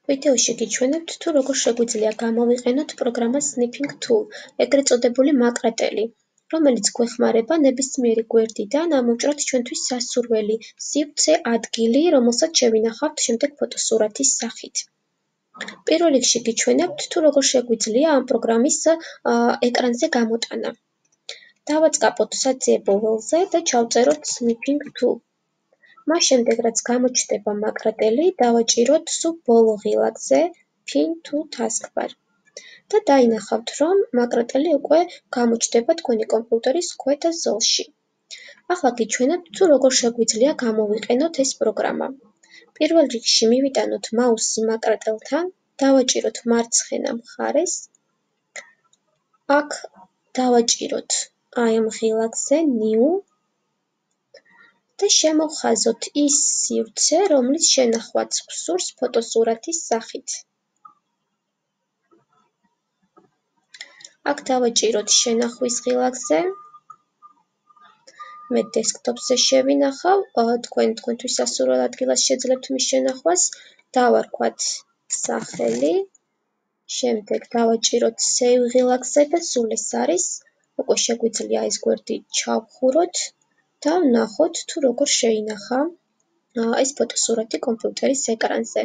ვიდეოში გიჩვენებთ, თუ როგორ შეგვიძლია გამოვიყენოთ პროგრამა Snipping Tool, ეგრეთ წოდებული მაკრატელი, რომელიც გვეხმარება ნებისმიერი გვერდიდან ამოვჭრათ ჩვენთვის სასურველი სივრცე ადგილი, რომელსაც შევინახავთ შემდეგ ფოტოსურათის სახით. პირველ რიგში გიჩვენებთ, თუ როგორ შეგვიძლია ამ პროგრამის ეკრანზე გამოტანა. დავაწყაპოთ საძიებო ველზე და ჩავწეროთ Snipping Tool. მას შემდეგ, რაც გამოჩნდება მაკრატელი, დავაჭიროთ სულ ბოლო ღილაკზე Pin to Taskbar და დაინახავთ, რომ მაკრატელი უკვე გამოჩნდება თქვენი კომპიუტერის ქვედა ზოლში. ახლა გიჩვენებთ, თუ როგორ შეგვიძლია გამოვიყენოთ ეს პროგრამა. პირველ რიგში მივიტანოთ მაუსი მაკრატელთან, დავაჭიროთ მარცხენა მხარეს, აქ დავაჭიროთ აი ამ ღილაკზე New და შემოვხაზოთ ის სივრცე, რომლის შენახვაც გვსურს ფოტოსურათის სახით. აქ დავაჭიროთ შენახვის ღილაკზე, მე დესკტოპზე შევინახავ, თქვენთვის სასურველ ადგილას შეძლებთ მის შენახვას, დავარქვათ სახელი, შემდეგ დავაჭიროთ Save ღილაკზე და სულ ეს არის, უკვე შეგვიძლია ეს გვერდი ჩავხუროთ და ვნახოთ, თუ როგორ შეინახა ეს ფოტოსურათი კომპიუტერის ეკრანზე.